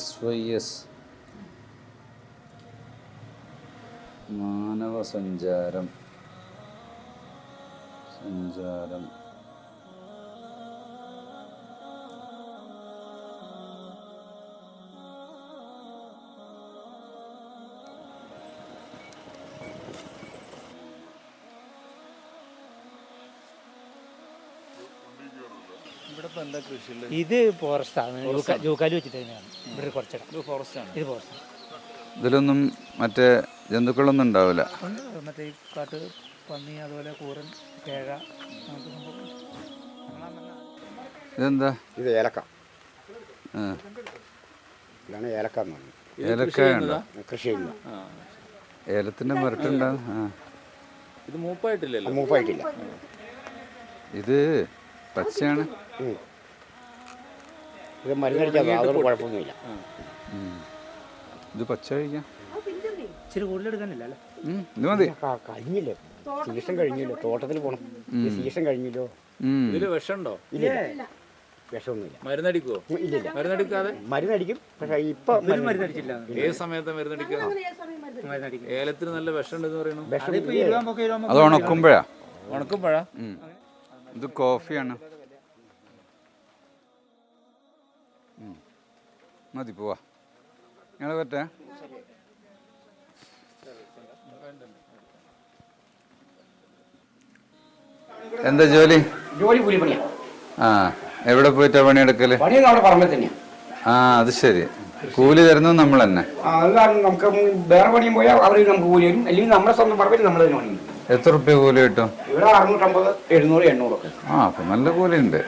SYS മാനവ സഞ്ചാരം ഇത് ഫോറസ്റ്റാണ്, ജൂക്കാലി വെച്ചിട്ട് തന്നെയാണ് ഇവിടെ കുറച്ചിടം. ഇത് ഫോറസ്റ്റാണ്. ഇതിലൊന്നും മറ്റേ ജന്തുക്കളൊന്നും ഉണ്ടാവില്ല. മറ്റേ ഈ കാട്ട് പന്നി, അതുപോലെ കൂറൻ, കേഴ. ഇതെന്താ? ഇത് ഏലക്ക. ഇതാണ് ഏലക്ക എന്ന് പറയുന്നത്. ഏലക്ക കൃഷി ചെയ്യുന്നത്. ഏലത്തിന്റെ മരട്ടുണ്ടാവും. ഇത് മൂപ്പായിട്ടില്ലല്ലോ. മൂപ്പായിട്ടില്ല. ഇത് പച്ചയാണ്. ഇത് മരുന്നടിച്ചാൽ അതൊന്നും കുഴപ്പമൊന്നുമില്ല. ഇത് പച്ച കഴിക്കാം. ഇച്ചിരി കൂടുതലെടുക്കാനില്ല അല്ലേ? ഇത് മതി. കഴിഞ്ഞില്ലേ, സീസൺ കഴിഞ്ഞല്ലോ. തോട്ടത്തിൽ പോകണം. ഈ സീസൺ കഴിഞ്ഞല്ലോ. ഇതില് വിഷമുണ്ടോ? ഇല്ല, വിഷമൊന്നുമില്ല. മരുന്നടിക്കുവോ? ഇല്ലില്ല, മരുന്നടിക്കാതെ. മരുന്നടിക്കും. പക്ഷെ ഇപ്പൊ മരുന്നടിച്ചില്ല. ഏത് സമയത്ത് മരുന്നടിക്കുക? ഏലത്തിന് നല്ല വിഷമുണ്ടെന്ന് പറയുന്നു. അത് ഉണക്കുമ്പോഴാ. ഉണക്കുമ്പോഴാ. ഇത് കോഫിയാണ്. മതി, പോവാ. ഞങ്ങൾ പറ്റേ. എന്താ ജോലി? കൂലിപ്പണിയാണ്. ആ, എവിടെ പോയിട്ടാ പണിയെടുക്കല്? പണിയൊന്നും അവിടെ പറമ്പിൽ തന്നെയാണ്. ആ, അത് ശരി. കൂലി തരുന്നത് നമ്മൾ തന്നെ. അത് നമുക്ക് വേറെ പണിയും പോയാൽ അവർ നമുക്ക് കൂലി തരും. അല്ലെങ്കിൽ നമ്മുടെ സ്വന്തം പറമ്പിൽ നമ്മൾ തന്നെ പണി. എത്ര റുപ്യ കൂലി കിട്ടും? ഇവിടെ 650, 700, 800 ഒക്കെ. ആ, അപ്പൊ നല്ല കൂലി ഉണ്ട്.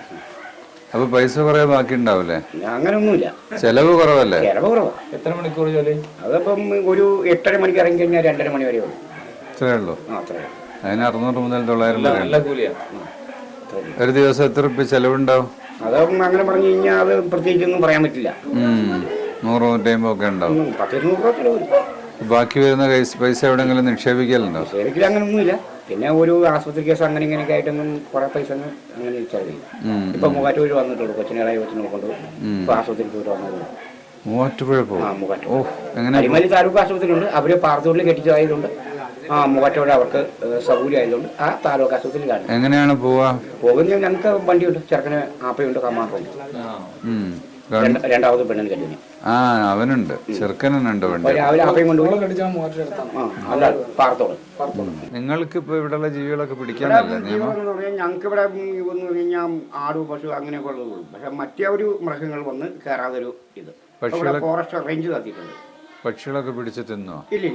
അപ്പൊ പൈസ കുറെ ബാക്കി ഉണ്ടാവില്ലേ? അങ്ങനൊന്നുമില്ല. ചെലവ് കുറവല്ലേ? ചെലവ് കുറവാ. എത്ര മണിക്കൂർ ജോലി? അതപ്പം ഒരു 8:30 മണിക്ക് ഇറങ്ങി കഴിഞ്ഞാൽ 2:30 മണി വരെ ഉള്ളൂ. ഇത്രേ ഉള്ളൂ. അതിന് 600 മുതൽ 900 വരെ. നല്ല കൂലിയാ. ഒരു ദിവസം എത്ര റുപ്യ ചെലവുണ്ടാവും? അതും അങ്ങനെ പറഞ്ഞു കഴിഞ്ഞാൽ അത് പ്രത്യേകിച്ചൊന്നും പറയാൻ പറ്റില്ല. 100, 150 ഒക്കെ ഉണ്ടാവും. 10-200 രൂപ ചെലവ്. ബാക്കി വരുന്ന പൈസ എവിടെയെങ്കിലും നിക്ഷേപിക്കലുണ്ടോ? നിക്ഷേപിക്കൽ അങ്ങനൊന്നുമില്ല. പിന്നെ ഒരു ആശുപത്രി കേസ് അങ്ങനെ ഇങ്ങനെയൊക്കെ ആയിട്ടൊന്നും കുറെ പൈസ അങ്ങനെ ചെലവ്. ഇപ്പൊ മൂവാറ്റുപുഴ വന്നിട്ടുള്ളൂ. കൊച്ചിനേളായി കൊച്ചിനെ കൊണ്ട് ഇപ്പൊ ആശുപത്രിക്ക് പോയിട്ട് വന്നത്. മൂവാറ്റുപുഴ പോകും. അരിമലി താലൂക്ക് ആശുപത്രി ഉണ്ട്. അവര് പാറത്തോട്ടിൽ കെട്ടിച്ചതായതുകൊണ്ട് മൂവാറ്റുപുഴ അവർക്ക് സൗകര്യം ആയതുകൊണ്ട് ആ താലൂക്ക് ആശുപത്രിയിൽ കാണും. എങ്ങനെയാണ് പോകുന്നത്? ഞങ്ങൾക്ക് വണ്ടിയുണ്ട്. ചെറുക്കന് ആപ്പയുണ്ട്, കമാറുണ്ട്. രണ്ടാമത് പെണ്ണിന് കല്യാണം. ആ, അവനുണ്ട്. ചെറുക്കനുണ്ട് വണ്ടി. രാവിലെ ആപ്പയും കൊണ്ടുപോയി പാറത്തോട്. നിങ്ങൾക്ക് ഇപ്പൊ ഇവിടെയുള്ള ജീവികളൊക്കെ പിടിക്കാനല്ലേ നിയമം? ഞങ്ങൾക്ക് ഇവിടെ ഒന്ന് കഴിഞ്ഞാൽ ആട്, പശു അങ്ങനെയൊക്കെ ഉള്ളതുള്ളൂ. പക്ഷെ മറ്റേ ഒരു മൃഗങ്ങൾ വന്ന് കയറാതൊരു ഇത് ഫോറസ്റ്റ് റേഞ്ച് നടത്തിയിട്ടുണ്ട്. പക്ഷികളൊക്കെ പിടിച്ച് തിന്നോ? ഇല്ല,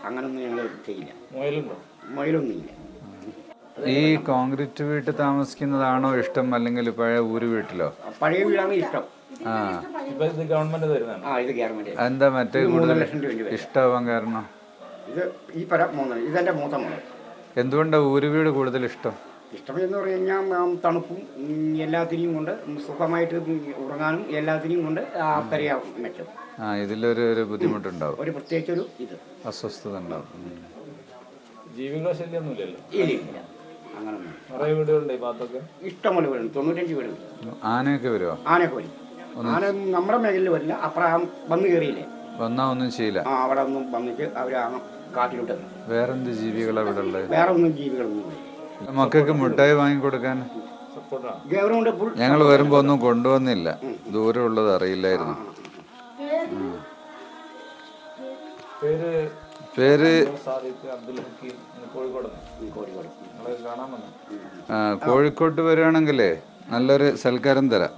അങ്ങനൊന്നും ഞങ്ങൾ ചെയ്യില്ല. മുയലൊന്നും ഇല്ല. ഈ കോൺക്രീറ്റ് വീട്ടിൽ താമസിക്കുന്നതാണോ ഇഷ്ടം, അല്ലെങ്കിൽ പഴയ ഊര് വീട്ടിലോ? പഴയ വീടാണ് ഇഷ്ടം. ഗവൺമെന്റ് തരുന്നതാണ്. ഇത് ഗവൺമെന്റ്. എന്താ മറ്റേ 3 ലക്ഷം രൂപ ഇഷ്ടമാവാൻ കാരണം? ഇത് ഈ പര 3. ഇതെന്റെ മൂത്ത മോള്. എന്തുകൊണ്ടാ ഊര് വീട് കൂടുതൽ ഇഷ്ടം? ഇഷ്ടമെന്ന് പറഞ്ഞു കഴിഞ്ഞാൽ തണുപ്പും എല്ലാത്തിനെയും കൊണ്ട് സുഖമായിട്ട് ഉറങ്ങാനും എല്ലാത്തിനെയും കൊണ്ട് അക്കരയാ മെച്ചം. ഇതിലൊരു ബുദ്ധിമുട്ടുണ്ടാവും. ഒരു പ്രത്യേകിച്ചൊരു ഇത് അസ്വസ്ഥത ഉണ്ടാവും. ജീവികളോ ശല്യമൊന്നുമില്ലല്ലോ? ഇല്ല, അങ്ങനൊന്നും. കുറേ വീടുകളുണ്ട് ഈ ഭാഗത്തൊക്കെ. ഇഷ്ടംപോലെ വീടുണ്ട്. 95 വീടുണ്ട്. ആനയൊക്കെ വരുമോ? ആനയൊക്കെ വരും. ആന നമ്മുടെ മേഖലയിൽ വരില്ല. അപ്പുറം വന്നു കയറിയില്ലേ, വന്നാ ഒന്നും ചെയ്യില്ല. അവിടെ ഒന്നും വന്നിട്ട് അവര് കാട്ടിലോട്ട്. വേറെന്ത് ജീവികളാ ഇവിടെ ഉള്ളത്? വേറെ ഒന്നും ജീവികളൊന്നും ഇല്ല. മക്കൾക്ക് മിഠായി വാങ്ങിക്കൊടുക്കാൻ ഞങ്ങൾ വരുമ്പോ ഒന്നും കൊണ്ടുവന്നില്ല. ദൂരം ഉള്ളത് അറിയില്ലായിരുന്നു. പേര് കോഴിക്കോട്ട് വരികയാണെങ്കിലേ നല്ലൊരു സൽക്കാരം തരാം.